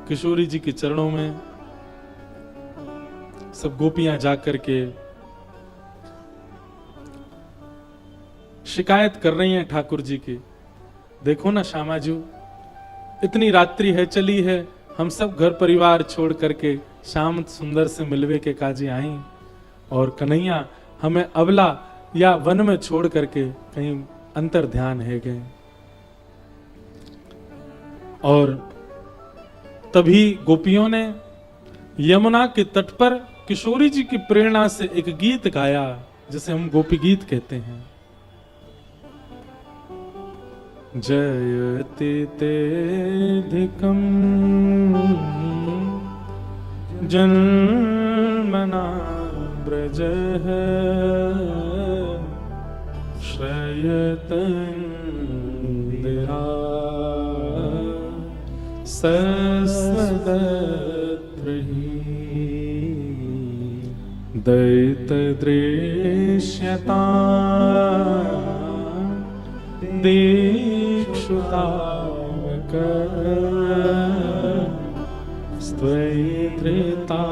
किशोरी जी के चरणों में सब गोपियां जाकर के शिकायत कर रही हैं ठाकुर जी की, देखो ना श्यामाजू, इतनी रात्रि है चली है, हम सब घर परिवार छोड़ करके श्याम सुंदर से मिलवे के काजी आई, और कन्हैया हमें अबला या वन में छोड़ करके कहीं अंतर ध्यान है गए। और तभी गोपियों ने यमुना के तट पर किशोरी जी की प्रेरणा से एक गीत गाया, जिसे हम गोपी गीत कहते हैं। जयति तेधिकं जन्मना ब्रजः श्रयतन्दिरा सस्वदत्रहि दैतदृश्यता दीक्षुतावक स्त्वैत्रिता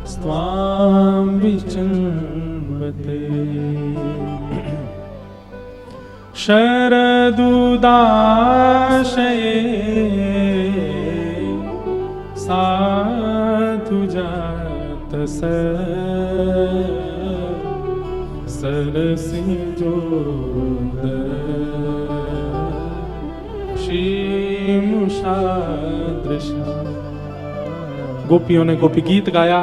स्वाम विचिन्वते। शरदुदाशये साधु जातस सरसी जोदर शीमुषादृशा। गोपियों ने गोपी गीत गाया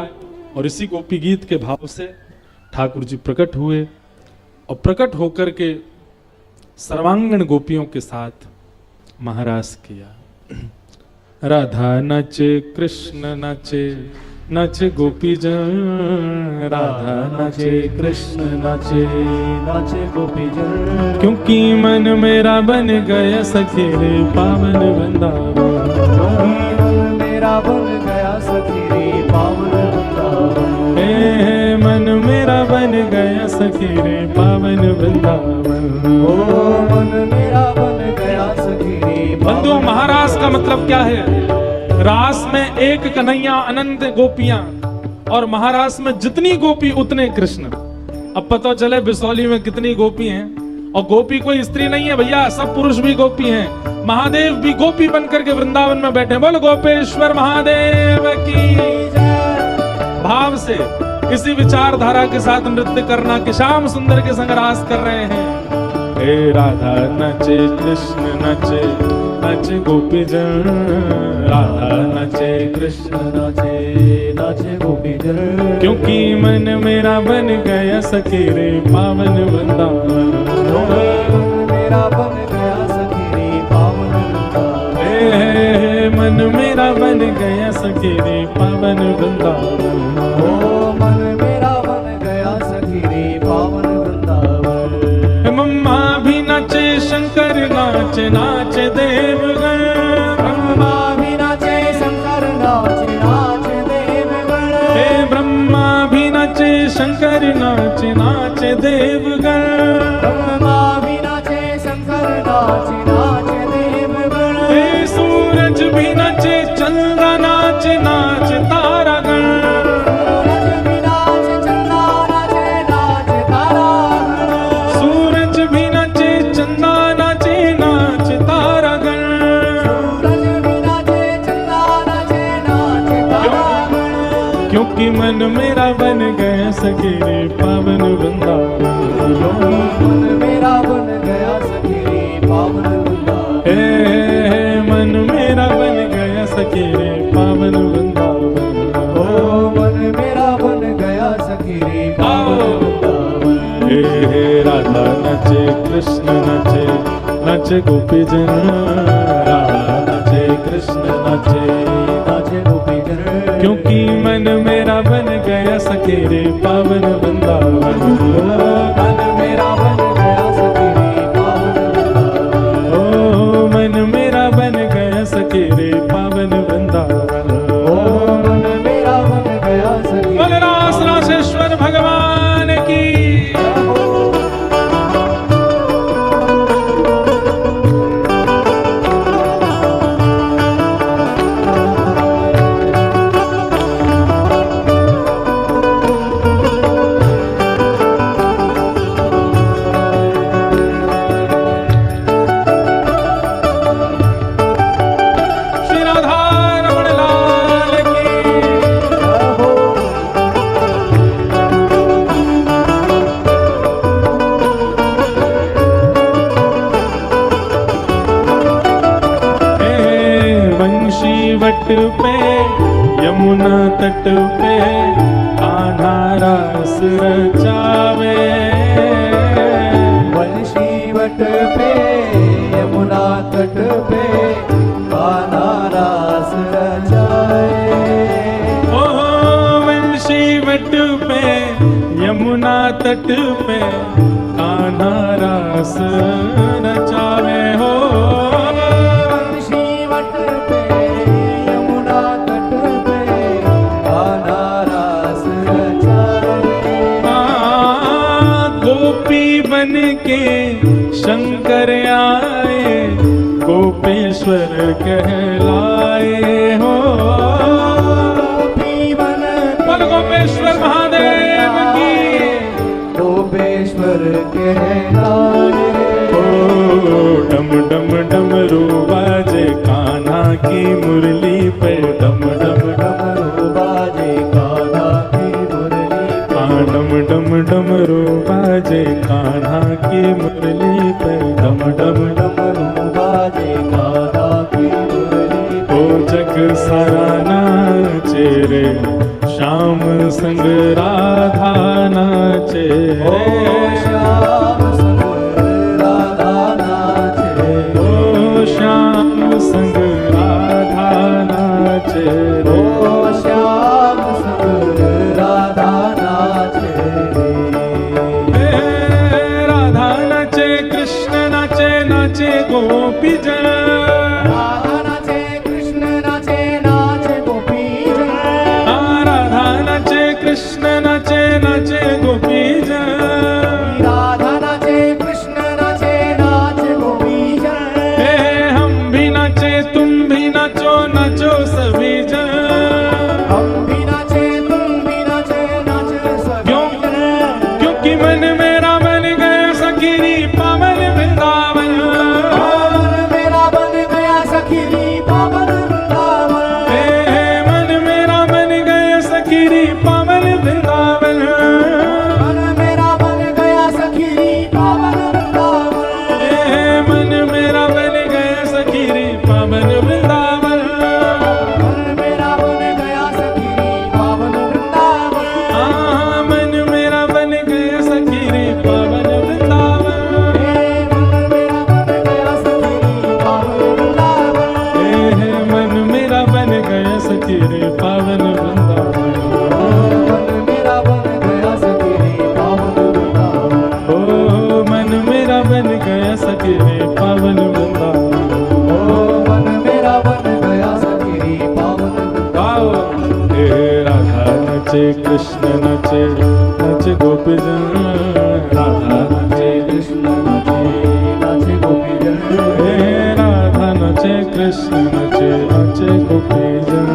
और इसी गोपी गीत के भाव से ठाकुर जी प्रकट हुए और प्रकट होकर के सर्वांगण गोपियों के साथ महारास किया। राधा नचे कृष्ण नचे, नचे गोपी जन, राधा नचे कृष्ण नचे, नचे गोपी जन, क्योंकि मन मेरा बन गया सखी रे पावन वृंदावन, मेरा बन गया सखी रे पावन वृंदावन, मन मेरा बन गया सखी रे पावन वृंदावन, ओ मन मेरा बन गया सखी रे। बंधुओं, महारास का मतलब क्या है? रास में एक कन्हैया अनंत गोपियां, और महारास में जितनी गोपी उतने कृष्ण। अब पता चले बिसौली में कितनी गोपी हैं, और गोपी कोई स्त्री नहीं है भैया, सब पुरुष भी गोपी हैं। महादेव भी गोपी बनकर के वृंदावन में बैठे। बोल गोपेश्वर महादेव की भाव से इसी विचारधारा के साथ नृत्य करना कि श्याम सुंदर के संग रास कर रहे हैं। हे राधा नचे कृष्ण नचे, नचे गोपी जन, राधा नचे कृष्ण नचे, नचे गोपी जन, क्योंकि मन मेरा बन गया सखी रे पावन वृंदावन, मेरा बन गया सखी रे पावन वृंदावन, मन मेरा बन गया सखी रे पावन वृंदावन, ओ मन मेरा बन गया सखी रे पावन वृंदावन। मम्मा भी नाचे शंकर नाचे, नाचे देवगण, ब्रह्मा भी नाचे शंकर नाचे, नाचे देवगण, हे ब्रह्मा भी नाचे शंकर नाचे, नाचे देवगण, ब्रह्मा भी नाचे शंकर नाचे, नाचे देवगण, हे सूरज भी नाचे चंद्र नाचे, नाचे तारागण, सूरज भी नाचे चंद्र नाचे, नाचे तारागण, सूरज भी नाचे चंद्र नाचे, नाचे तारागण, सूरज भी नाचे चंद्र नाचे, नाचे तारागण, क्योंकि मन मेरा बन गया सखी रे पावन वृंदावन, मन मेरा बन गया सखी रे पावन वृंदावन, हे मन मेरा बन गया सखी रे पावन वृंदावन, ओ मन मेरा बन गया सखी रे पावन वृंदावन। हे राधा नचे कृष्ण नचे, नचे गोपी जन, राधा नचे कृष्ण नचे, नचे गोपी जन, क्योंकि मन मेरा बन गया सखी रे पावन वृंदावन, मन मेरा बन गया सखी रे पावन वृंदावन, ओ मन मेरा बन गया सखी रे पावन वृंदावन, ओ मन मेरा बन गया सखी। बोल रास रासेश्वर भगवान की। तट पे, यमुना तट पे कान्हा रास रचावे। वंशी वट पे यमुना तट पे कान्हा रास रचाए। ओ वंशी वट पे यमुना तट पे कान्हा रास रचावे हो। वंशी वट पे यमुना तट पे कान्हा रास रचाए। गोपी बन के शंकर आए, गोपेश्वर कहलाए हो। गोपी बन बोल गोपेश्वर महादेव की। गोपेश्वर कहलाए। ओ डम डम डमरू बाजे कान्हा की मुरली पे, डम डम डमरू बाजे कान्हा की मुरली पे। डम डम डमरू बाजे कान्हा की मुरली पे, डम डम डमरू बाजे कान्हा की मुरली पे। ओ जग सारा नाचे रे, श्याम संग राधा नाचे ओ रे। श्याम संग राधा नाचे। ओ श्याम संग राधा नाचे रे। ओ श्याम संग राधा नाचे। राधा नाचे, कृष्ण नाचे, नाचे गोपी जन। राधा नाचे कृष्ण नाचे नाचे गोपी जन। राधा नाचे, कृष्ण नाचे, नाचे गोपी जन। राधा नाचे कृष्ण नाचे नाचे गोपी जन। हम भी नाचे, तुम भी नाचो, नाचो सभी जन। हम भी नाचे तुम भी नाचे नाचे सभी जन। क्योंकि मन मेरा बन गया सखीरी पावन वृंदावन। मन मेरा बन गया सखीरी पावन वृंदावन। मन मेरा बन गया सखीरी पावन वृंदावन। मन मेरा बन गया सखीरी पावन वृंदावन। मन मेरा बन गया सखीरी पावन वृंदावन। मन मेरा बन गया सखीरी पावन वृंदावन। मन मेरा बन गया सखीरी पावन वृंदावन। मन मेरा बन गया सखीरी पावन वृंदावन। मन मेरा बन गया सखीरी पावन वृंदावन। मन मेरा बन गया सखीरी पावन वृंदावन। ओ मन मेरा बन गया सखीरी पावन वृंदावन। मन मेरा बन गया सखीरी पावन वृंदावन। राधा नचे, कृष्ण नचे, नचे गोपी जन। राधा नचे, कृष्ण नाचे नाचे गोपी जन। राधा नचे, कृष्ण नचे, नचे गोपी जन।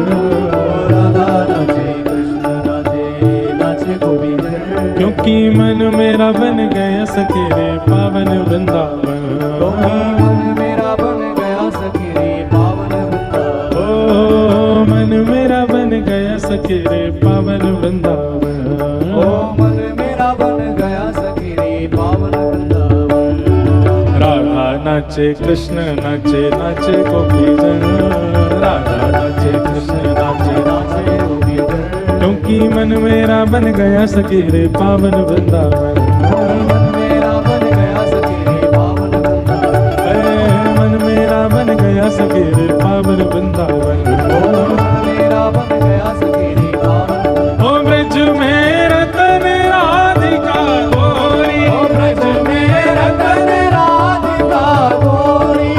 राधा नाचे कृष्ण नाचे नाचे गोपी जन। क्योंकि मन मेरा बन गया सखीरे पावन वृंदावन। मन मेरा बन गया सखीरे पावन वृंदावन। ओ मन मेरा बन गया सखीरे पावन वृंदावन। ओ मन मेरा बन गया सखीरे पावन वृंदावन। राधा नाचे, कृष्ण नाचे, नाचे गोपी जन। राधा नाचे, कृष्ण नाचे, नाचे गोपी जन। क्योंकि मन मेरा बन गया सखीरे पावन वृंदावन। मन मेरा बन गया सखीरे पावन वृंदावन। मन मेरा बन गया सखीरे पावन वृंदावन। मन मेरा बन गया सखीरे पावन। ओ ब्रज में रतन राधिका गोरी। ओ ब्रज में रतन राधिका गोरी।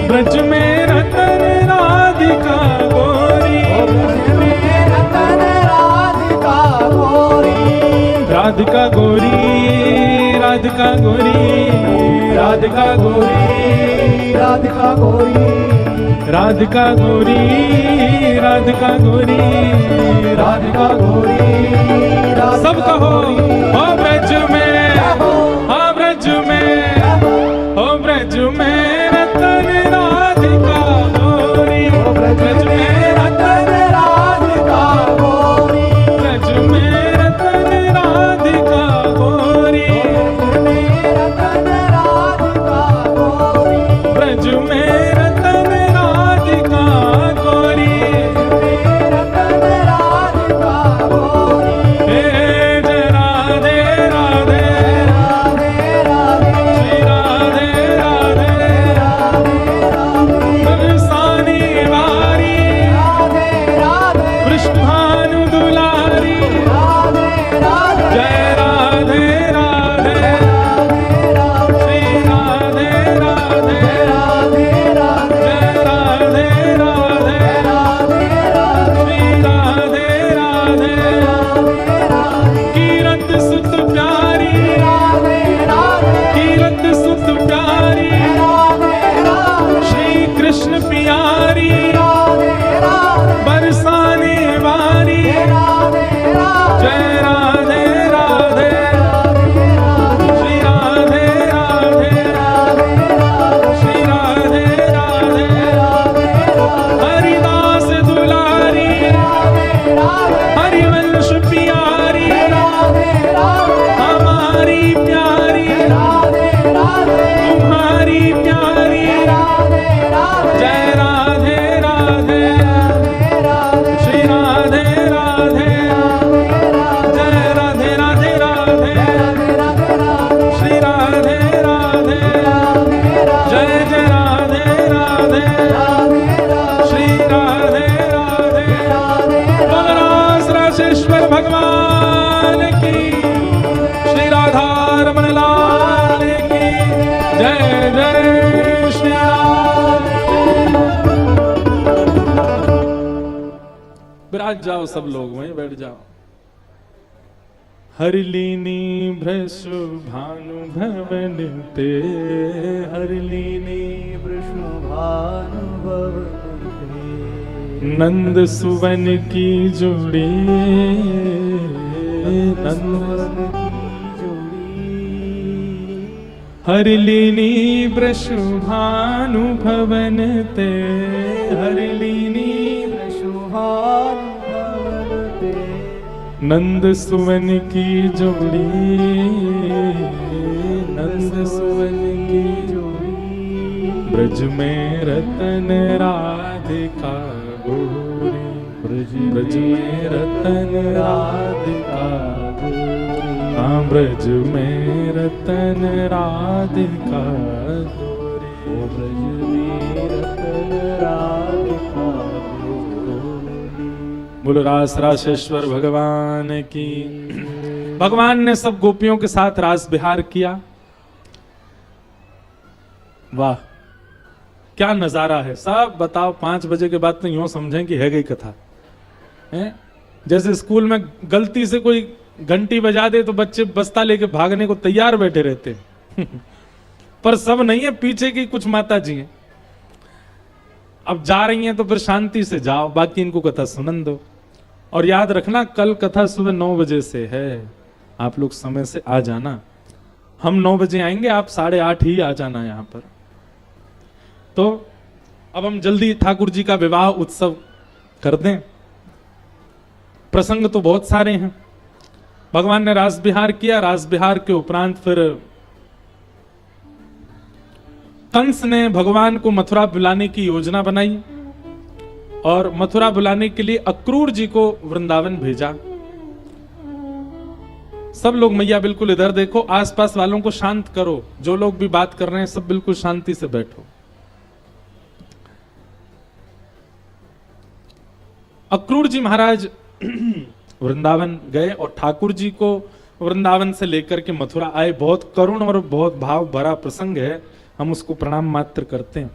ब्रज में रतन राधिका गोरी। ओ ब्रज में रतन राधिका गोरी। राधिका गोरी, राधिका गोरी, राधिका गोरी, राधिका गोरी। राधिका गोरी, राधिका गोरी, राधिका गोरी। सब कहो ओ ब्रज में, हाँ ब्रज में, ओ ब्रज में रतन राधिका गोरी। ओ ब्रज में रतन राधिका गोरी। ब्रज में रतन राधिका गोरी। ब्रज में रतन राधिका गोरी। ब्रज में रतन राधिका गोरी। आज जाओ सब लोग वहीं बैठ जाओ। हरिलीनी भ्रशु भानु भवन ते, हरिलीनी वृषभानुभवन ते, नंद सुवन की जोड़ी, नंदन की जोड़ी। हरिलीनी वृषु भानु भवन ते, हरिलीनी वृषभानुभवन ते, नंद सुवन की जोड़ी, नंद सुवन की जोड़ी। ब्रज में रतन राधिका गोरी, ब्रज में रतन राधिका गोरी, हाँ ब्रज में रतन राधिका गोरी, ओ ब्रज में रतन राधिका गोरी। बोलो रास रासेश्वर भगवान की। भगवान ने सब गोपियों के साथ रास विहार किया। वाह क्या नजारा है। सब बताओ 5 बजे के बाद तो यूं समझें कि है गई कथा है। जैसे स्कूल में गलती से कोई घंटी बजा दे तो बच्चे बस्ता लेके भागने को तैयार बैठे रहते हैं। पर सब नहीं है, पीछे की कुछ माता जी हैं। अब जा रही हैं तो फिर शांति से जाओ, बाकी इनको कथा सुनन दो। और याद रखना कल कथा सुबह 9 बजे से है, आप लोग समय से आ जाना। हम 9 बजे आएंगे, आप 8:30 ही आ जाना यहां पर। तो अब हम जल्दी ठाकुर जी का विवाह उत्सव कर दें। प्रसंग तो बहुत सारे हैं। भगवान ने रास विहार किया। रास विहार के उपरांत फिर कंस ने भगवान को मथुरा बुलाने की योजना बनाई और मथुरा बुलाने के लिए अक्रूर जी को वृंदावन भेजा। सब लोग मैया बिल्कुल इधर देखो, आसपास वालों को शांत करो। जो लोग भी बात कर रहे हैं सब बिल्कुल शांति से बैठो। अक्रूर जी महाराज वृंदावन गए और ठाकुर जी को वृंदावन से लेकर के मथुरा आए। बहुत करुण और बहुत भाव भरा प्रसंग है, हम उसको प्रणाम मात्र करते हैं।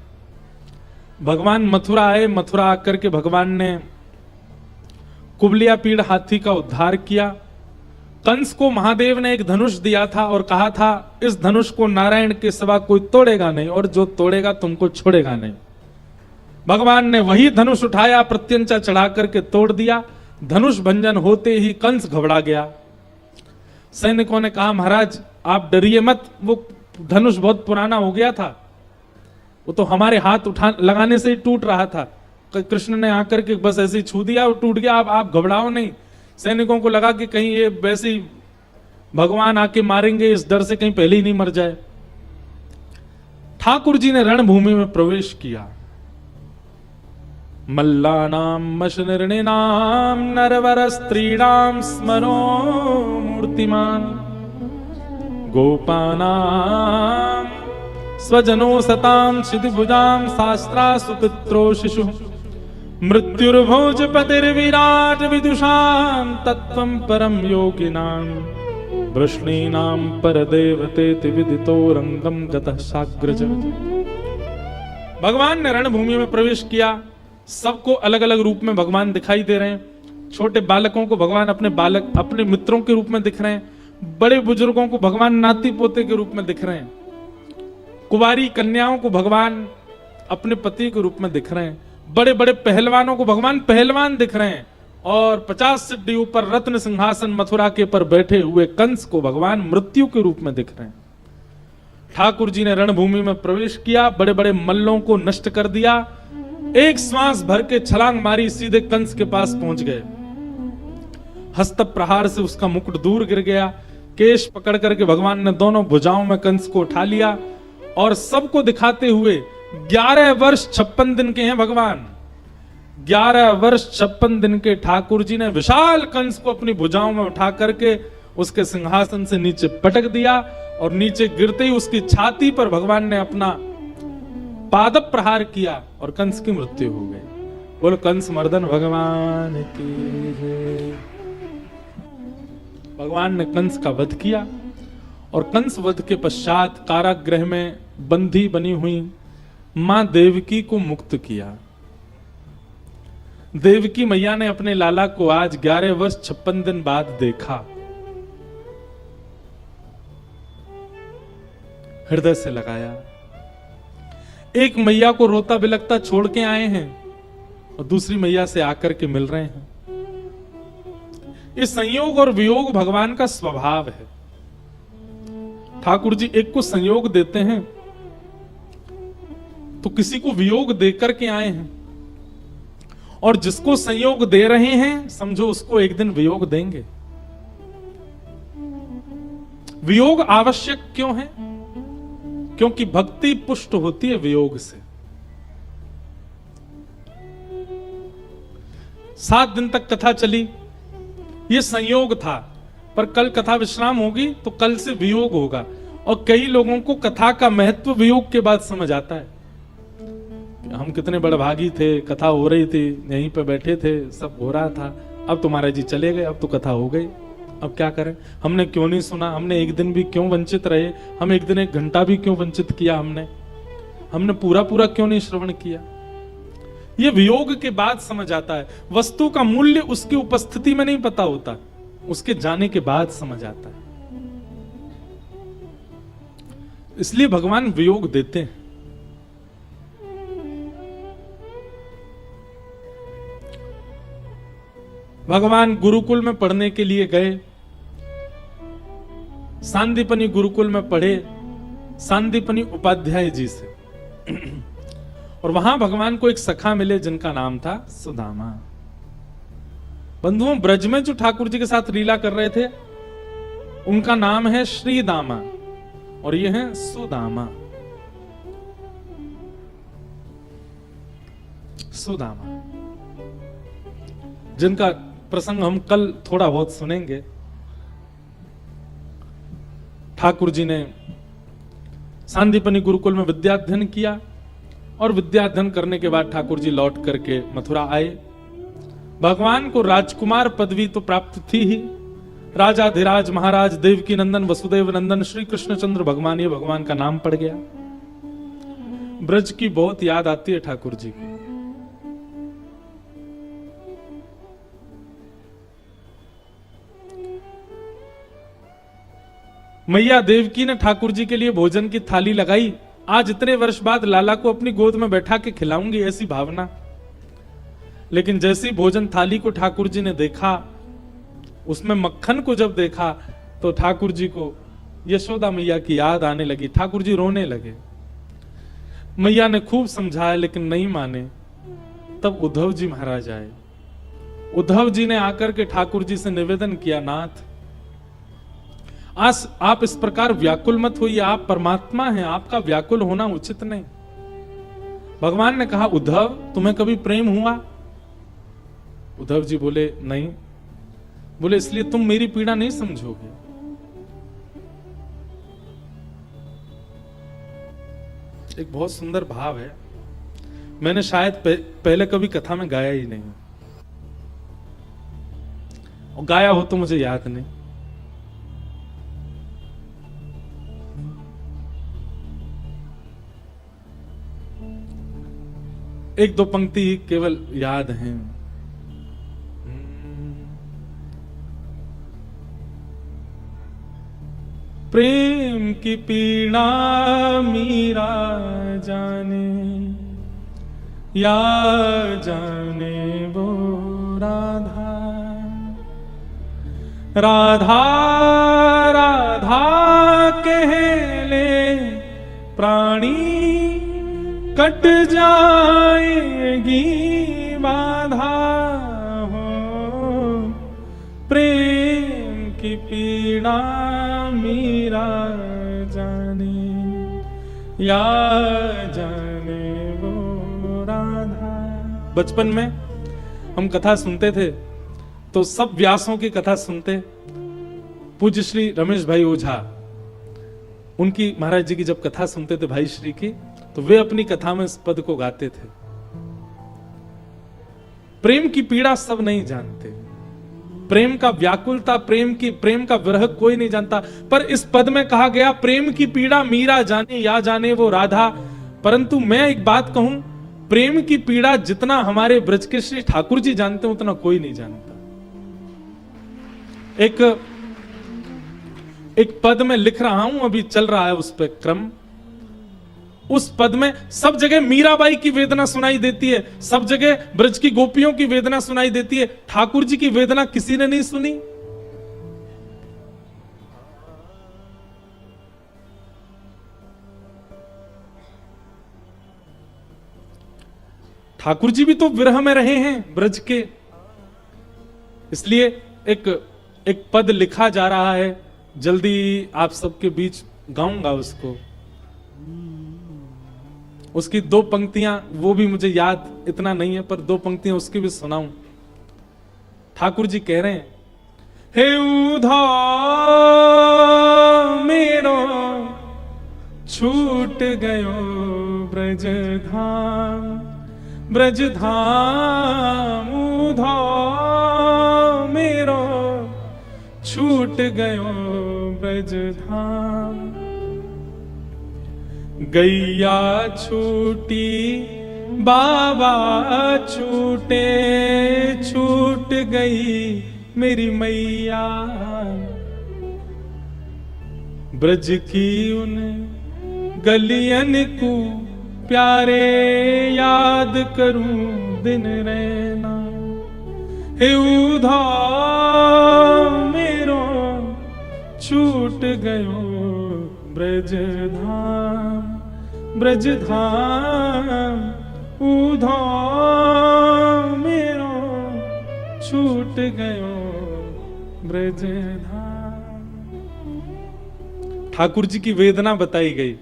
भगवान मथुरा आए। मथुरा आकर के भगवान ने कुबलिया पीड़ हाथी का उद्धार किया। कंस को महादेव ने एक धनुष दिया था और कहा था इस धनुष को नारायण के सिवा कोई तोड़ेगा नहीं और जो तोड़ेगा तुमको छोड़ेगा नहीं। भगवान ने वही धनुष उठाया, प्रत्यंचा चढ़ा करके तोड़ दिया। धनुष भंजन होते ही कंस घबरा गया। सैनिकों ने कहा महाराज आप डरिए मत, वो धनुष बहुत पुराना हो गया था, वो तो हमारे हाथ उठा लगाने से ही टूट रहा था। कृष्ण ने आकर के बस ऐसे ही छू दिया और टूट गया। आप घबराओ नहीं। सैनिकों को लगा कि कहीं ये वैसे ही भगवान आके मारेंगे, इस डर से कहीं पहले ही नहीं मर जाए। ठाकुर जी ने रणभूमि में प्रवेश किया। मल्लानां मशनिर्णिनां नरवर स्त्रीणां स्मरो मूर्तिमान गोपानां स्वजनो सतां क्षितिभुजां शास्त्रा सुपित्रो शिशु मृत्युर्भोजपतिर्विराट विदुषां तत्त्वं परम योगिनां वृष्णीनां परदेवतेति विदितो रंगम गतः साग्रज। भगवान ने रणभूमि में प्रवेश किया। सबको अलग अलग रूप में भगवान दिखाई दे रहे हैं। छोटे बालकों को भगवान अपने मित्रों के रूप में दिख रहे हैं। बड़े बुजुर्गों को भगवान नाती पोते के रूप में दिख रहे हैं। कुंवारी कन्याओं को भगवान अपने पति के रूप में दिख रहे हैं। बड़े बड़े पहलवानों को भगवान पहलवान दिख रहे हैं। और 50 सिद्धियों पर रत्न सिंहासन मथुरा के पर बैठे हुए कंस को भगवान मृत्यु के रूप में दिख रहे हैं। ठाकुर जी ने रणभूमि में प्रवेश किया, बड़े बड़े मल्लों को नष्ट कर दिया। एक श्वास भर के छलांग मारी, सीधे कंस के पास पहुंच गए। हस्त प्रहार से उसका मुकुट दूर गिर गया। केश पकड़ करके भगवान ने दोनों भुजाओं में कंस को उठा लिया और सबको दिखाते हुए 11 वर्ष 56 दिन के हैं भगवान। 11 वर्ष 56 दिन के ठाकुर जी ने विशाल कंस को अपनी भुजाओं में उठा करके उसके सिंहासन से नीचे पटक दिया और नीचे गिरते ही उसकी छाती पर भगवान ने अपना पाद प्रहार किया और कंस की मृत्यु हो गई। बोलो कंस मर्दन भगवान की जय। भगवान ने कंस का वध किया और कंस वध के पश्चात कारागृह में बंदी बनी हुई मां देवकी को मुक्त किया। देवकी मैया ने अपने लाला को आज 11 वर्ष 56 दिन बाद देखा। हृदय से लगाया। एक मैया को रोता बिलखता छोड़ के आए हैं और दूसरी मैया से आकर के मिल रहे हैं। इस संयोग और वियोग भगवान का स्वभाव है। ठाकुर जी एक को संयोग देते हैं तो किसी को वियोग देकर के आए हैं, और जिसको संयोग दे रहे हैं समझो उसको एक दिन वियोग देंगे। वियोग आवश्यक क्यों है? क्योंकि भक्ति पुष्ट होती है वियोग से। 7 दिन तक कथा चली, ये संयोग था, पर कल कथा विश्राम होगी तो कल से वियोग होगा। और कई लोगों को कथा का महत्व वियोग के बाद समझ आता है। हम कितने बड़भागी थे, कथा हो रही थी, यहीं पे बैठे थे, सब हो रहा था, अब तो महाराज जी चले गए, अब तो कथा हो गई, अब क्या करें? हमने क्यों नहीं सुना? हमने एक दिन भी क्यों वंचित रहे? हम एक दिन 1 घंटा भी क्यों वंचित किया? हमने पूरा क्यों नहीं श्रवण किया? ये वियोग के बाद समझ आता है। वस्तु का मूल्य उसकी उपस्थिति में नहीं पता होता, उसके जाने के बाद समझ आता है। इसलिए भगवान वियोग देते हैं। भगवान गुरुकुल में पढ़ने के लिए गए, सांदीपनी गुरुकुल में पढ़े सांदीपनी उपाध्याय जी से। और वहां भगवान को एक सखा मिले जिनका नाम था सुदामा। बंधुओं, ब्रज में जो ठाकुर जी के साथ लीला कर रहे थे उनका नाम है श्रीदामा और ये है सुदामा। सुदामा जिनका प्रसंग हम कल थोड़ा बहुत सुनेंगे। ठाकुर जी ने सांदीपनी गुरुकुल में विद्याध्ययन किया और विद्याध्ययन करने के बाद ठाकुर जी लौट करके मथुरा आए। भगवान को राजकुमार पदवी तो प्राप्त थी ही। राजाधिराज महाराज देवकी नंदन वसुदेव नंदन श्री कृष्णचंद्र भगवान, ये भगवान का नाम पड़ गया। ब्रज की बहुत याद आती है ठाकुर जी को। मैया देवकी ने ठाकुर जी के लिए भोजन की थाली लगाई। आज इतने वर्ष बाद लाला को अपनी गोद में बैठा के खिलाऊंगी, ऐसी भावना। लेकिन जैसी भोजन थाली को ठाकुर जी ने देखा, उसमें मक्खन को जब देखा तो ठाकुर जी को यशोदा मैया की याद आने लगी। ठाकुर जी रोने लगे। मैया ने खूब समझाया लेकिन नहीं माने। तब उद्धव जी महाराज आए। उद्धव जी ने आकर के ठाकुर जी से निवेदन किया, नाथ आज आप इस प्रकार व्याकुल मत होइए, आप परमात्मा हैं, आपका व्याकुल होना उचित नहीं। भगवान ने कहा, उद्धव तुम्हें कभी प्रेम हुआ? उद्धव जी बोले नहीं। बोले इसलिए तुम मेरी पीड़ा नहीं समझोगे। एक बहुत सुंदर भाव है, मैंने शायद पहले कभी कथा में गाया ही नहीं, और गाया हो तो मुझे याद नहीं। एक दो पंक्ति केवल याद हैं। प्रेम की पीड़ा मीरा जाने, या जाने वो राधा। राधा राधा कह ले प्राणी, कट जाएगी बाधा हो। प्रेम की पीड़ा मीरा जाने, या जाने वो राधा। बचपन में हम कथा सुनते थे तो सब व्यासों की कथा सुनते। पूज्य श्री रमेश भाई ओझा, उनकी महाराज जी की जब कथा सुनते थे भाई श्री की, तो वे अपनी कथा में इस पद को गाते थे। प्रेम की पीड़ा सब नहीं जानते, प्रेम का व्याकुलता, प्रेम का विरह कोई नहीं जानता। पर इस पद में कहा गया, प्रेम की पीड़ा मीरा जाने, या जाने वो राधा। परंतु मैं एक बात कहूं, प्रेम की पीड़ा जितना हमारे ब्रज के श्री ठाकुर जी जानते हैं उतना कोई नहीं जानता। एक पद में लिख रहा हूं, अभी चल रहा है उस पे क्रम। उस पद में सब जगह मीराबाई की वेदना सुनाई देती है, सब जगह ब्रज की गोपियों की वेदना सुनाई देती है, ठाकुर जी की वेदना किसी ने नहीं सुनी। ठाकुर जी भी तो विरह में रहे हैं ब्रज के, इसलिए एक पद लिखा जा रहा है, जल्दी आप सबके बीच गाऊंगा उसको। उसकी 2 पंक्तियां, वो भी मुझे याद इतना नहीं है, पर 2 पंक्तियां उसकी भी सुनाऊं। ठाकुर जी कह रहे हैं, हे उधा मेरो छूट गयो ब्रज धाम, ब्रज धाम उधा मेरो छूट गयो ब्रज धाम। गैया छूटी बाबा छूटे, छूट गई मेरी मैया, ब्रज की उन गलियन को प्यारे याद करूं दिन रैना। हे उधा मेरो छूट गयो ब्रज धाम, ब्रज धाम उधा मेरो छूट गयो ब्रज धाम। ठाकुर जी की वेदना बताई गई,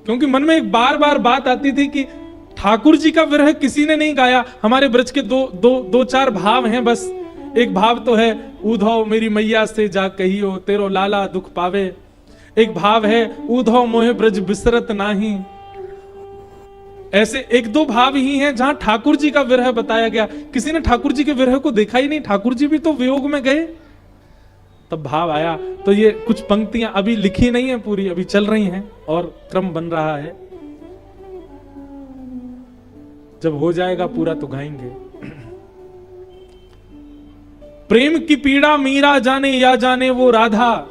क्योंकि मन में एक बार बार बात आती थी कि ठाकुर जी का विरह किसी ने नहीं गाया। हमारे ब्रज के दो चार भाव हैं बस। एक भाव तो है उधो मेरी मैया से जा कहियो तेरो लाला दुख पावे। एक भाव है उधो मोहे ब्रज बिसरत नाही। ऐसे 1-2 भाव ही हैं जहां ठाकुर जी का विरह बताया गया। किसी ने ठाकुर जी के विरह को देखा ही नहीं, ठाकुर जी भी तो वियोग में गए, तब भाव आया। तो ये कुछ पंक्तियां अभी लिखी नहीं है पूरी, अभी चल रही हैं और क्रम बन रहा है। जब हो जाएगा पूरा तो गाएंगे। प्रेम की पीड़ा मीरा जाने या जाने वो राधा,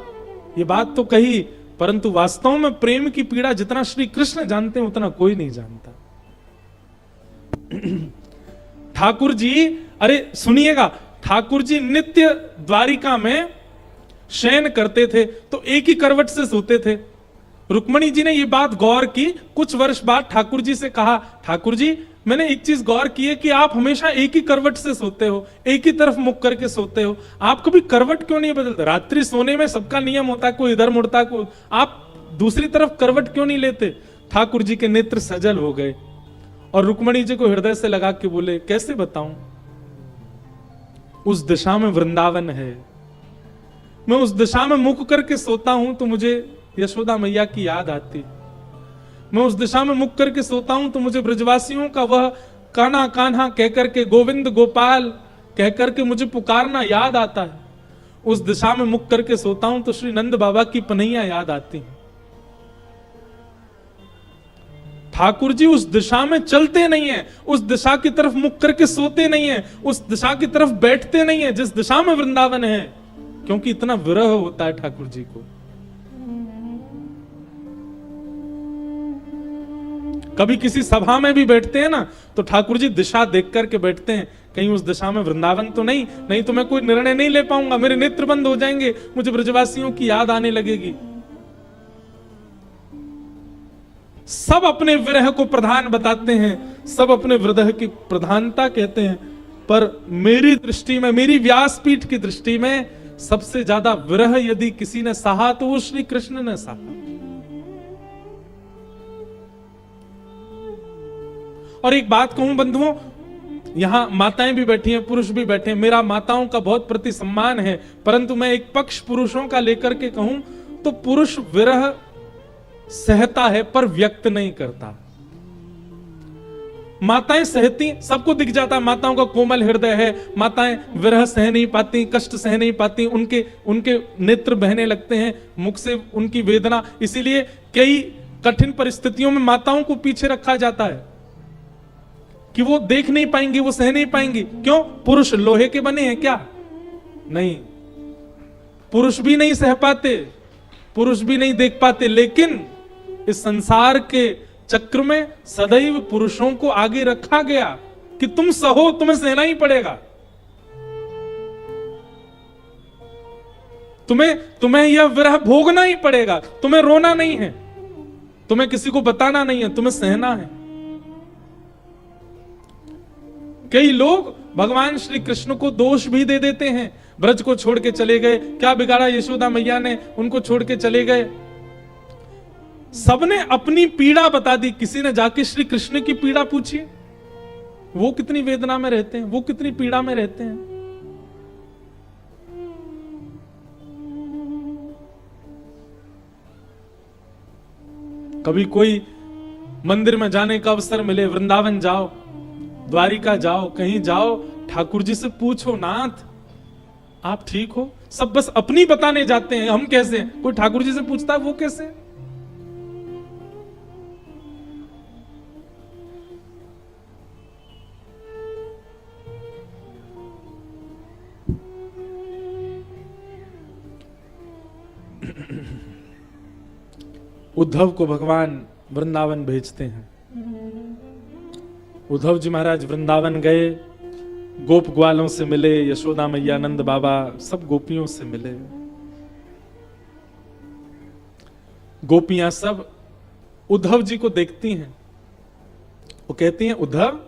ये बात तो कही, परंतु वास्तव में प्रेम की पीड़ा जितना श्री कृष्ण जानते हैं उतना कोई नहीं जानता। ठाकुर जी, अरे सुनिएगा, ठाकुर जी नित्य द्वारिका में शयन करते थे तो एक ही करवट से सोते थे। रुक्मणी जी ने ये बात गौर की। कुछ वर्ष बाद ठाकुर जी से कहा, ठाकुर जी मैंने एक चीज गौर की है कि आप हमेशा एक ही करवट से सोते हो, एक ही तरफ मुख करके सोते हो, आप कभी करवट क्यों नहीं बदलते? रात्रि सोने में सबका नियम होता है, कोई इधर मुड़ता है, कोई, आप दूसरी तरफ करवट क्यों नहीं लेते? ठाकुर जी के नेत्र सजल हो गए और रुक्मणी जी को हृदय से लगा के बोले, कैसे बताऊं, उस दिशा में वृंदावन है, मैं उस दिशा में मुख करके सोता हूं तो मुझे यशोदा मैया की याद आती, मैं उस दिशा में मुख करके सोता हूं तो मुझे ब्रजवासियों का वह कान्हा कान्हा कहकर के, गोविंद गोपाल कहकर के मुझे पुकारना याद आता है। उस दिशा में मुख करके सोता हूं तो श्री नंद बाबा की पनैया याद आती है। ठाकुर जी उस दिशा में चलते नहीं है, उस दिशा की तरफ मुख करके सोते नहीं है, उस दिशा की तरफ बैठते नहीं है जिस दिशा में वृंदावन है, क्योंकि इतना विरह होता है ठाकुर जी को। कभी किसी सभा में भी बैठते हैं ना तो ठाकुर जी दिशा देख करके बैठते हैं, कहीं उस दिशा में वृंदावन तो नहीं, नहीं तो मैं कोई निर्णय नहीं ले पाऊंगा, मेरे नेत्र बंद हो जाएंगे, मुझे ब्रजवासियों की याद आने लगेगी। सब अपने विरह को प्रधान बताते हैं, सब अपने विरह की प्रधानता कहते हैं, पर मेरी दृष्टि में, मेरी व्यासपीठ की दृष्टि में सबसे ज्यादा विरह यदि किसी ने सहा तो वो श्री कृष्ण ने सहा। और एक बात कहूं बंधुओं, यहां माताएं भी बैठी हैं, पुरुष भी बैठे हैं, मेरा माताओं का बहुत प्रति सम्मान है, परंतु मैं एक पक्ष पुरुषों का लेकर के कहूं तो पुरुष विरह सहता है पर व्यक्त नहीं करता। माताएं सहती, सबको दिख जाता है, माताओं का कोमल हृदय है, माताएं विरह सह नहीं पाती, कष्ट सह नहीं पाती, उनके नेत्र बहने लगते हैं, मुख से उनकी वेदना, इसीलिए कई कठिन परिस्थितियों में माताओं को पीछे रखा जाता है। कि वो देख नहीं पाएंगी, वो सह नहीं पाएंगी। क्यों? पुरुष लोहे के बने हैं क्या? नहीं, पुरुष भी नहीं सह पाते, पुरुष भी नहीं देख पाते। लेकिन इस संसार के चक्र में सदैव पुरुषों को आगे रखा गया कि तुम सहो, तुम्हें सहना ही पड़ेगा, तुम्हें यह विरह भोगना ही पड़ेगा, तुम्हें रोना नहीं है, तुम्हें किसी को बताना नहीं है, तुम्हें सहना है। कई लोग भगवान श्री कृष्ण को दोष भी दे देते हैं, ब्रज को छोड़ के चले गए, क्या बिगाड़ा यशोदा मैया ने, उनको छोड़ के चले गए। सबने अपनी पीड़ा बता दी, किसी ने जाके श्री कृष्ण की पीड़ा पूछी, वो कितनी वेदना में रहते हैं, वो कितनी पीड़ा में रहते हैं। कभी कोई मंदिर में जाने का अवसर मिले, वृंदावन जाओ, द्वारिका जाओ, कहीं जाओ, ठाकुर जी से पूछो, नाथ आप ठीक हो? सब बस अपनी बताने जाते हैं, हम कैसे हैं? कोई ठाकुर जी से पूछता है वो कैसे? उद्धव को भगवान वृंदावन भेजते हैं। उद्धव जी महाराज वृंदावन गए, गोप ग्वालों से मिले, यशोदा मैया, नंद बाबा, सब गोपियों से मिले। गोपियां सब उद्धव जी को देखती हैं, वो कहती हैं, उद्धव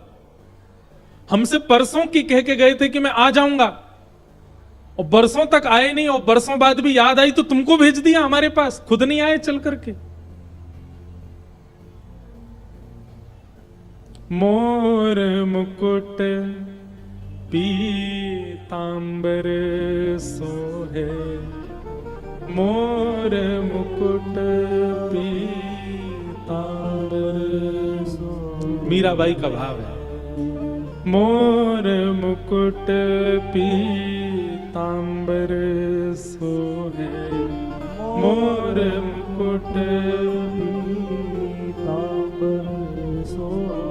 हमसे परसों की कह के गए थे कि मैं आ जाऊंगा, और बरसों तक आए नहीं, और बरसों बाद भी याद आई तो तुमको भेज दिया हमारे पास, खुद नहीं आए चल करके। मोर मुकुट पीतांबर सोहे, मोर मुकुट पीतांबर सोहे। मीराबाई का भाव है, मोर मुकुट पीतांबर सोहे, मोर मुकुट पीतांबर सोहे,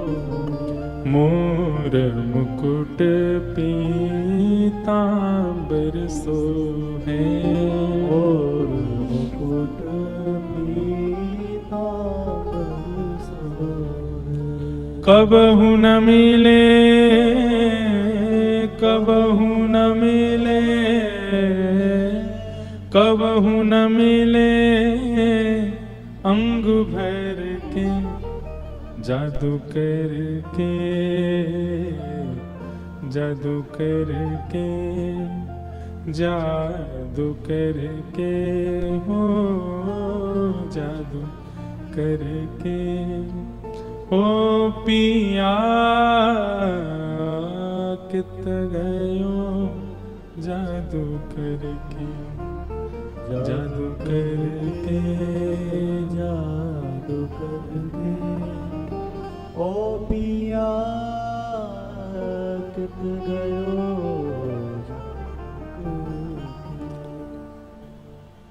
मोर मुकुट पीतांबर सोहे, मोर मुकुट पीतांबर सोहे। कबहु न मिले, कबहु न मिले, कबहु न मिले अंग भर के जादू करके, जादू करके, जादू करके, हो जादू करके, ओ पिया कित गयो जादू करके, जादू करके, जादू करके, ओ पिया कित गयो।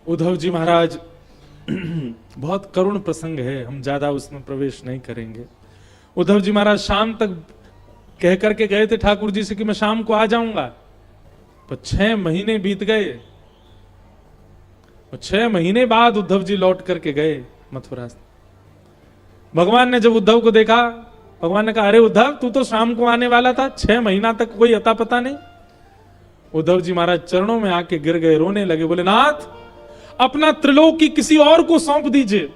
उद्धव जी महाराज बहुत करुण प्रसंग है, हम ज्यादा उसमें प्रवेश नहीं करेंगे। उद्धव जी महाराज शाम तक कह करके गए थे ठाकुर जी से कि मैं शाम को आ जाऊंगा, पर 6 महीने बीत गए, और 6 महीने बाद उद्धव जी लौट करके गए मथुरा से। भगवान ने जब उद्धव को देखा, भगवान ने कहा, अरे उद्धव तू तो शाम को आने वाला था, 6 महीना तक कोई अता पता नहीं। उद्धव जी महाराज चरणों में आके गिर गए, रोने लगे, बोले नाथ अपना त्रिलोकी किसी और को सौंप दीजिए,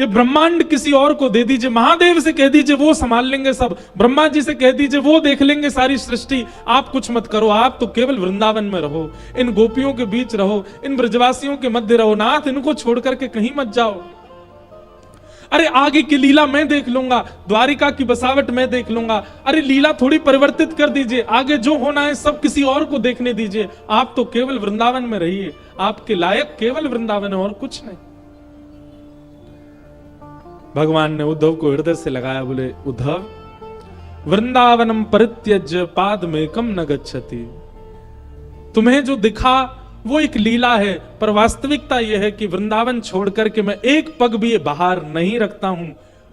ये ब्रह्मांड किसी और को दे दीजिए, महादेव से कह दीजिए वो संभाल लेंगे सब, ब्रह्मा जी से कह दीजिए वो देख लेंगे सारी सृष्टि, आप कुछ मत करो, आप तो केवल वृंदावन में रहो, इन गोपियों के बीच रहो, इन ब्रजवासियों के मध्य रहो, नाथ इनको छोड़ करके कहीं मत जाओ। अरे आगे की लीला मैं देख लूंगा, द्वारिका की बसावट मैं देख लूंगा, अरे लीला थोड़ी परिवर्तित कर दीजिए, आगे जो होना है सब किसी और को देखने दीजिए, आप तो केवल वृंदावन में रहिए, आपके लायक केवल वृंदावन है और कुछ नहीं। भगवान ने उद्धव को हृदय से लगाया, बोले उद्धव वृंदावनम परित्यज्य पादमेकम न गच्छति, तुम्हें जो दिखा वो एक लीला है, पर वास्तविकता यह है कि वृंदावन छोड़ करके मैं एक पग भी बाहर नहीं रखता हूं।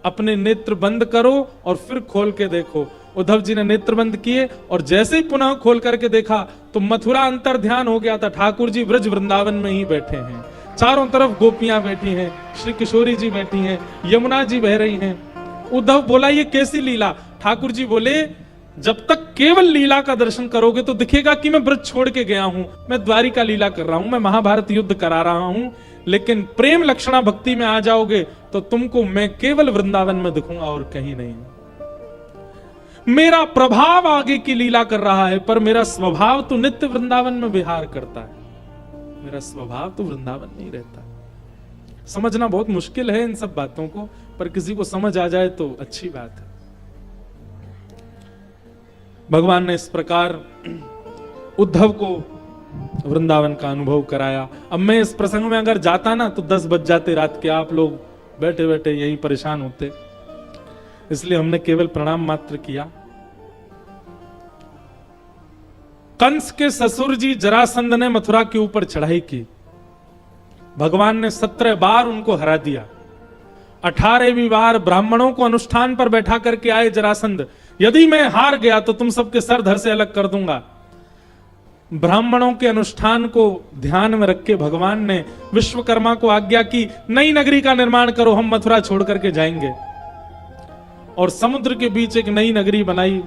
अपने नेत्र बंद करो और फिर खोल के देखो, उद्धव जी ने नेत्र बंद किए और जैसे ही पुनः खोल करके देखा तो मथुरा अंतर ध्यान हो गया था। ठाकुर जी ब्रज वृंदावन में ही बैठे हैं, चारों तरफ गोपियां बैठी हैं, श्री किशोरी जी बैठी हैं, यमुना जी बह रही हैं। उद्धव बोला ये कैसी लीला? ठाकुर जी बोले जब तक केवल लीला का दर्शन करोगे तो दिखेगा कि मैं ब्रज छोड़ के गया हूं, मैं द्वारिका लीला कर रहा हूं, मैं महाभारत युद्ध करा रहा हूं। लेकिन प्रेम लक्षणा भक्ति में आ जाओगे तो तुमको मैं केवल वृंदावन में दिखूंगा और कहीं नहीं। मेरा प्रभाव आगे की लीला कर रहा है, पर मेरा स्वभाव तो नित्य वृंदावन में विहार करता है, मेरा स्वभाव तो वृंदावन नहीं रहता। समझना बहुत मुश्किल है इन सब बातों को, पर किसी को समझ आ जाए तो अच्छी बात है। भगवान ने इस प्रकार उद्धव को वृंदावन का अनुभव कराया। अब मैं इस प्रसंग में अगर जाता ना तो 10 बज जाते रात के, आप लोग बैठे बैठे यही परेशान होते, इसलिए हमने केवल प्रणाम मात्र किया। कंस के ससुर जी जरासंध ने मथुरा के ऊपर चढ़ाई की, भगवान ने 17 बार उनको हरा दिया। 18वीं बार ब्राह्मणों को अनुष्ठान पर बैठा करके आए जरासंध, यदि मैं हार गया तो तुम सबके सर धड़ से अलग कर दूंगा। ब्राह्मणों के अनुष्ठान को ध्यान में रख के भगवान ने विश्वकर्मा को आज्ञा की, नई नगरी का निर्माण करो, हम मथुरा छोड़ करके जाएंगे। और समुद्र के बीच एक नई नगरी बनाई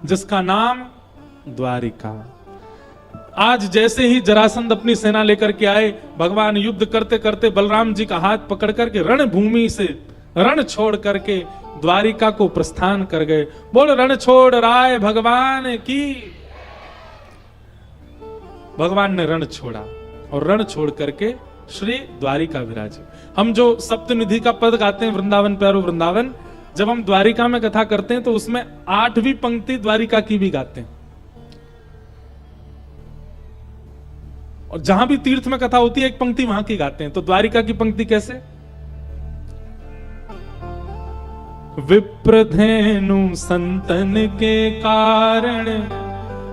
जिसका नाम द्वारिका। आज जैसे ही जरासंध अपनी सेना लेकर के आए, भगवान युद्ध करते करते बलराम जी का हाथ पकड़ करके रणभूमि से रण छोड़ करके द्वारिका को प्रस्थान कर गए। बोल रण छोड़ राय भगवान की। भगवान ने रण छोड़ा और रण छोड़ करके श्री द्वारिका विराजे। हम जो सप्तनिधि का पद गाते हैं, वृंदावन प्यारो वृंदावन, जब हम द्वारिका में कथा करते हैं तो उसमें 8वीं पंक्ति द्वारिका की भी गाते हैं। और जहां भी तीर्थ में कथा होती है एक पंक्ति वहां की गाते हैं। तो द्वारिका की पंक्ति कैसे? विप्रधेनु संतन के कारण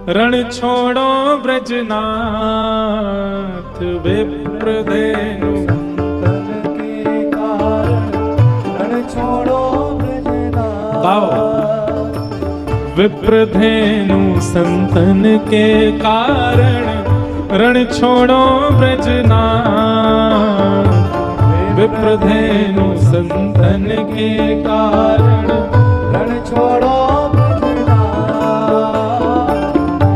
रण छोड़ो ब्रजनाथ। विप्रधेनु संतन के कारण रण छोड़ो ब्रजनाथ। विप्रधेनु संतन के कारण रण छोड़ो ब्रजनाथ। विप्रधेनु संतन के कारण रण छोड़ो ब्रजनाथ।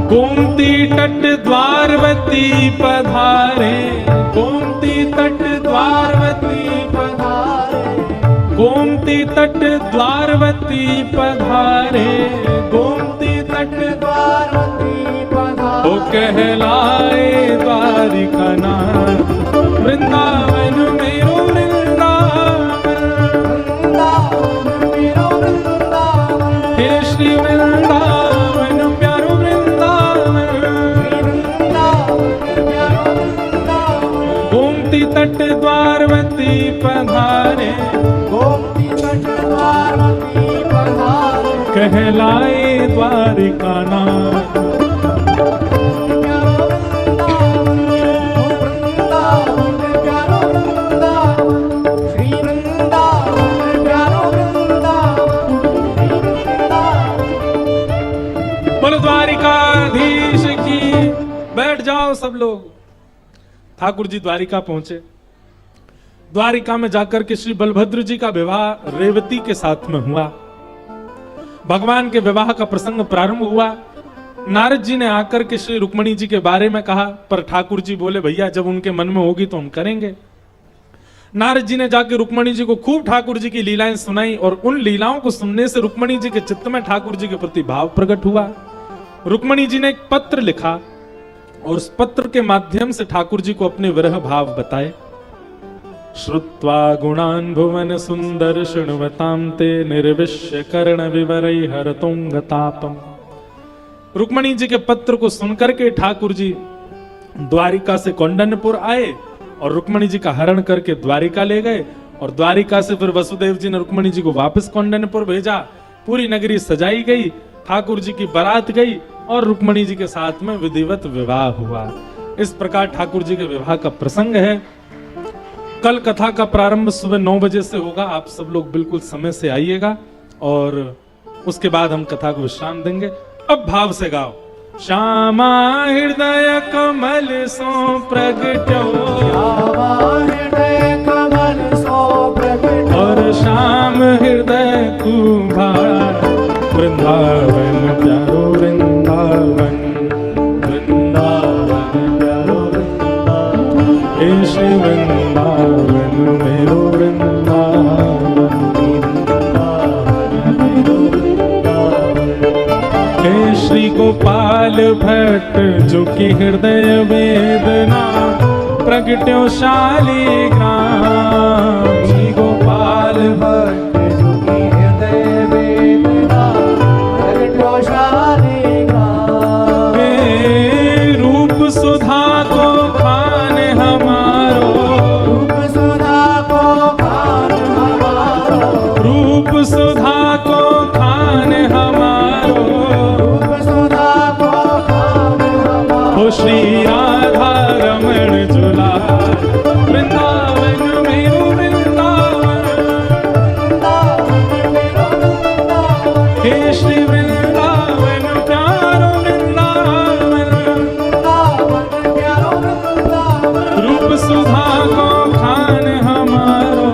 गोमती तट द्वारवती पधारे, गोमती तट द्वारवती पधारे, गोमती तट द्वारवती पधारे, गोमती तट द्वारवती पधारे। वो कहलाए द्वारिका नाथ। वृंदावन मेरो वृंदावन, वृंदावन मेरो वृंदावन। हे श्री वृंदावन प्यारो वृंदावन। वृंदावन प्यारो वृंदावन। गोमती तट द्वारवती पधारे, गोमती तट द्वारवती पधारे। कहलाए द्वारिका नाथ। द्वारिकाधीश की। बैठ जाओ सब लोग। ठाकुर जी द्वारिका पहुंचे। द्वारिका में जाकर के श्री बलभद्र जी का विवाह रेवती के साथ में हुआ। भगवान के विवाह का प्रसंग प्रारंभ हुआ। नारद जी ने आकर के श्री रुक्मणी जी के बारे में कहा, पर ठाकुर जी बोले भैया जब उनके मन में होगी तो हम करेंगे। नारद जी ने जाके रुक्मणी जी को खूब ठाकुर जी की लीलाएं सुनाई और उन लीलाओं को सुनने से रुक्मणी जी के चित्त में ठाकुर जी के प्रति भाव प्रकट हुआ। रुक्मणी जी ने एक पत्र लिखा और उस पत्र के माध्यम से ठाकुर जी को अपने विरह भाव बताए। श्रुत्वा गुणान् भुवन सुंदर शृण्वतां ते निर्विश्य कर्ण विवरै हरतोंगतापम। रुक्मणी जी के पत्र को सुनकर के ठाकुर जी द्वारिका से कौंडन्यपुर आए और रुक्मणी जी का हरण करके द्वारिका ले गए। और द्वारिका से फिर वसुदेव जी ने रुक्मणी जी को वापस कौंडन्यपुर भेजा। पूरी नगरी सजाई गई, ठाकुर जी की बारात गई और रुक्मणी जी के साथ में विधिवत विवाह हुआ। इस प्रकार ठाकुर जी के विवाह का प्रसंग है। कल कथा का प्रारंभ सुबह 9 बजे से होगा। आप सब लोग बिल्कुल समय से आइएगा और उसके बाद हम कथा को विश्राम देंगे। अब भाव से गाओ। श्यामा हृदय कमल सो प्रगट्यो, श्यामा हृदय कमल सो प्रगट्यो, और श्याम हृदय कुभार, वृंदावन प्यारो वृंदावन, वृंदावन प्यारो वृंदावन, हे श्री वृंदावन मेरो वृंदावन, हे श्री गोपाल भट्ट जो कि हृदय वेदना प्रगट्यो शालिग्राम, श्री गोपाल भट्ट जो की हृदय वेदना प्रगट्यो शालिग्राम। हे रूप सुधा को खान हमारो, रूप सुधा को खान हमारो, रूप सुधा को खान हमारो, रूप सुधा को खान हमारो, हो श्री राधा रमण झूला, वृंदावन मेरो वृंदावन, हे श्री वृंदावन प्यारो वृंदावन, रूप सुधा को खान हमारो,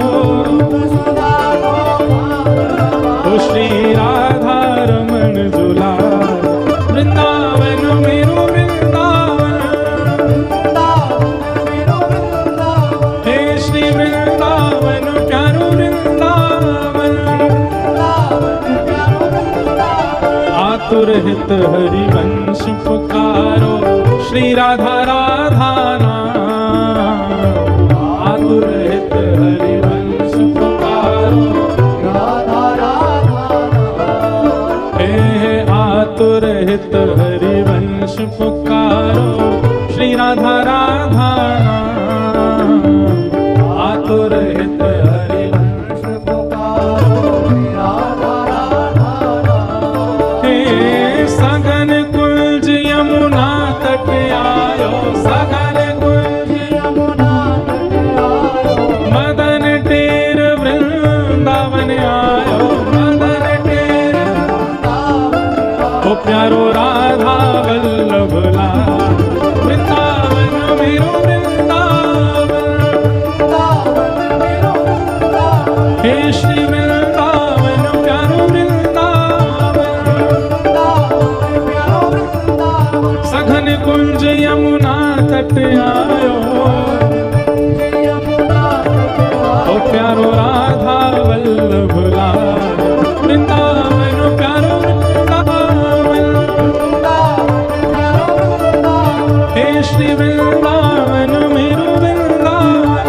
हो श्री राधा रमण झूला, वृंदावन मेरो वृंदावन, हे श्री वृंदावन प्यारो वृंदावन, आतुर हित हरिवंश पुकारो, श्री राधा राधा नाम, आतुर हित हरिवंश पुकारो, राधा राधा हे आतुर हित हरिवंश पुकारो, श्री राधा राधा नाम, आतुर हित हरिवंश हे सघन कुंज यमुना तट आयो, सघन कुंज मदन टेर वृंदावन आयो, मदन टेर ओ प्यारो राधा वल्लभ लाल, वृंदावन मेरो वृंदावन, हे श्री वृंदावन प्यारो वृंदावन, सघन कुंज यमुना तट आयो, ओ प्यारो राधा वल्लभ लाल, वृंदावन प्यारो वृंदावन, हे श्री वृंदावन मेरो वृंदावन,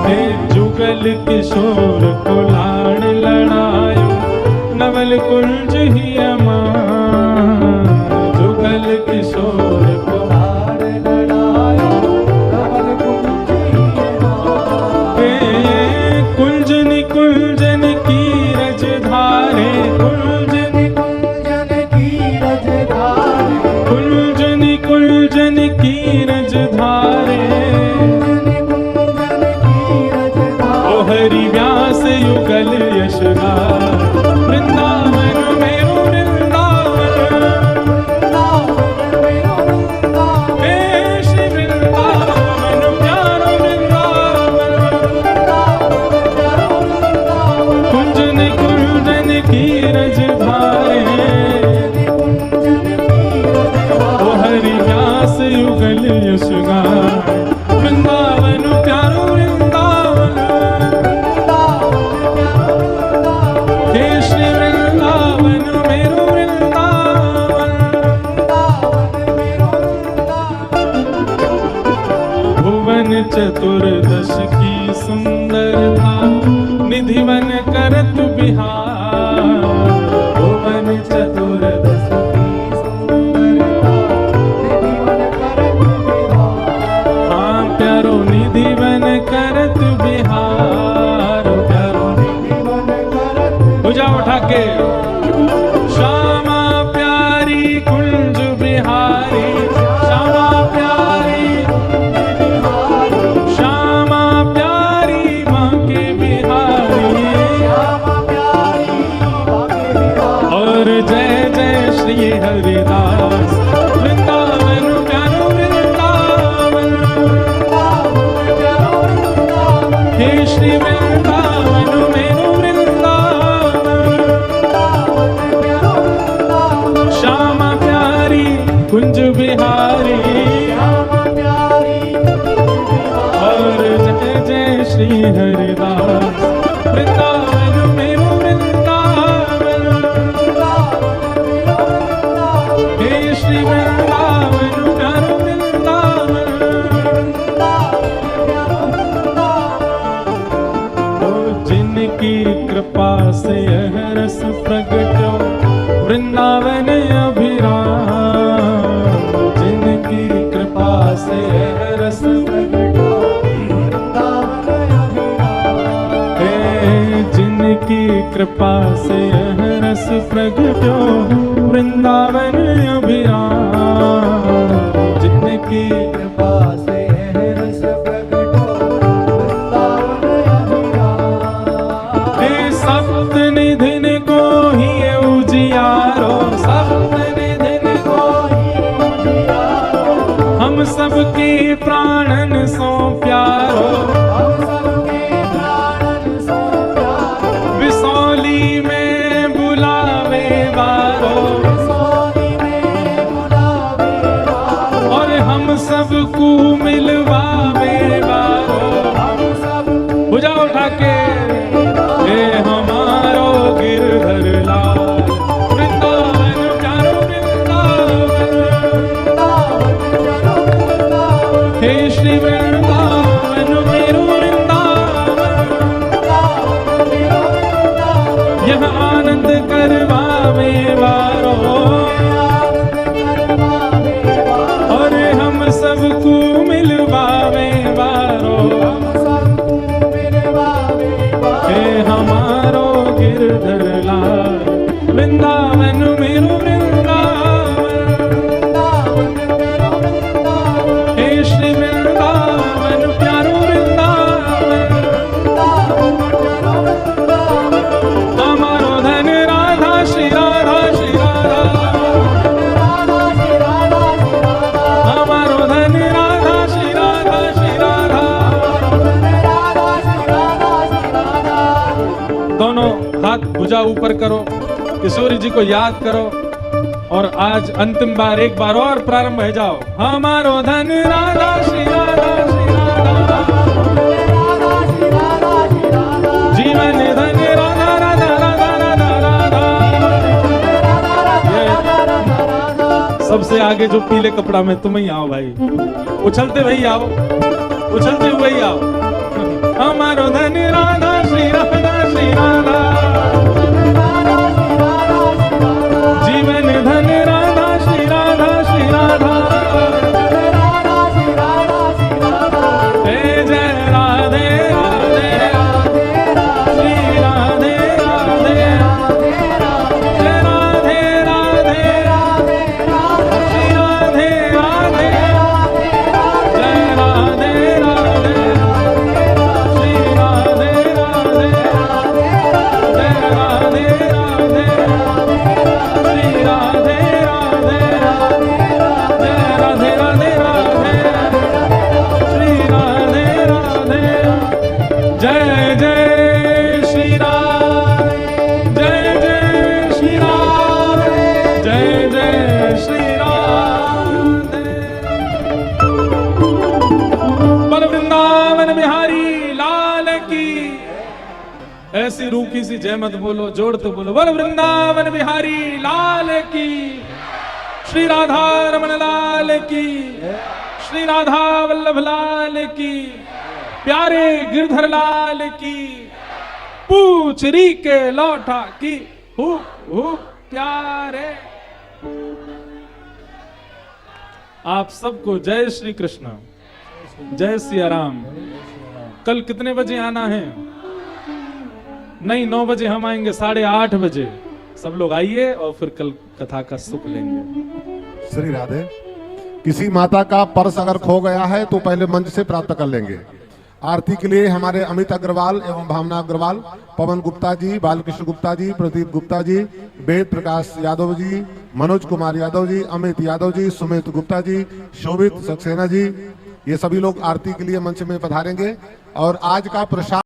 हे जुगल किशोर को लाड़ लड़ायो, नवल कुंज ही अमान, जुगल किशोर को कुंजन कुंजन की रजधारे, कुंजन कुंजन कुंजन की रजधारे, ओ हरि व्यास युगल यशगार, वृंदावन मेरो वृंदावन, हे श्री वृंदावन प्यारो वृंदावन, कुंजन कुंजन की रजधारे, ओ हरि व्यास युगल यशगार, वृंदावन प्यारो वृंदावन, हे श्री वृंदावन मेरो वृंदावन, भुवन चतुर्दश की सुंदरता, निधिवन करत बिहार, भुवन चतुर्दश की सुंदरता, हाँ प्यारो निधिवन करत बिहार, प्यारो भुजा उठा के, श्यामा प्यारी कुंज बिहारी, श्यामा प्यारी, श्यामा प्यारी माँ के बिहारी, हरिदास वृंदावन प्यारो वृंदावन हे श्री वृंदावन मेरो वृंदावन श्यामा प्यारी कुंज बिहारी और जय जय श्री हरिदास वृंदावन मेरो वृंदावन हे श्री वृंदावन प्यारो वृंदावन ओ जिनकी कृपा से यह रस प्रगटो वृंदावन अभिराम जिनकी कृपा से यह रस प्रगटो जिनकी कृपा से यह रस प्रगटो वृंदावन अभिराम जिनकी कृपा से यह रस प्रगटो वृंदावन अभिराम हे सप्त निधिन को ही उजियारो सप्त निधिन को ही उजियारो हम सबके प्राणन सो प्यारो हम सबके प्राणन सो प्यारो विसौली में बुलावे वारो सोनी में बुलावे वारो और हम सबको मिलवावे वारो हम सब भुजा उठा के हे हमारो गिरधर लाल वृंदावन प्यारो वृंदावन हे श्री वृंदावन मेरो वृंदावन यह आनंद करवावे वारो और हम सबको मिलवावे वारो हे हमारो गिरधर लाल वृंदावन मेरो वृंदावन हे श्री वृंदावन प्यारो वृंदावन हमारो धन राधा श्री राधा श्री राधा हमारो धन राधा श्री राधा श्री राधा दोनों हाथ भुजा ऊपर करो किशोरी जी को याद करो और आज अंतिम बार एक बार और प्रारंभ हो जाओ हमारो धन राधा श्री राधा श्री राधा जीवन धन राधा राधा राधा राधा राधा सबसे आगे जो पीले कपड़ा में तुम ही आओ भाई उछलते वही आओ उछलते हुए ही आओ हमारो धन राधा श्री राधा श्री राधा जीवन धन राधा श्री राधा श्री राधा हे जय राधे राधे श्री राधे राधे जय राधे राधे श्री राधे राधे जय राधे राधे श्री राधे राधे जय राधे राधे श्री राधे राधे जय राधे राधे राधे श्री राधे राधे जय जय श्री राम जय जय श्री राम जय जय श्री राम बोल वृंदावन बिहारी लाल की ऐसी रूखी सी जय मत बोलो जोड़ तो बोलो बोल वृंदावन बिहारी लाल की श्री राधा रमन लाल की श्री राधा वल्लभ लाल की प्यारे गिरधर लाल की पूछरी के लौटा की हु प्यारे आप सबको जय श्री कृष्ण जय सिया राम कल कितने बजे आना है नहीं 9 बजे हम आएंगे 8:30 बजे सब लोग आइए और फिर कल कथा का सुख लेंगे श्री राधे किसी माता का पर्स अगर खो गया है तो पहले मंच से प्राप्त कर लेंगे। आरती के लिए हमारे अमित अग्रवाल एवं भावना अग्रवाल, पवन गुप्ता जी, बालकृष्ण गुप्ता जी, प्रदीप गुप्ता जी, वेद प्रकाश यादव जी, मनोज कुमार यादव जी, अमित यादव जी, सुमित गुप्ता जी, शोभित सक्सेना जी, ये सभी लोग आरती के लिए मंच में पधारेंगे। और आज का प्रसाद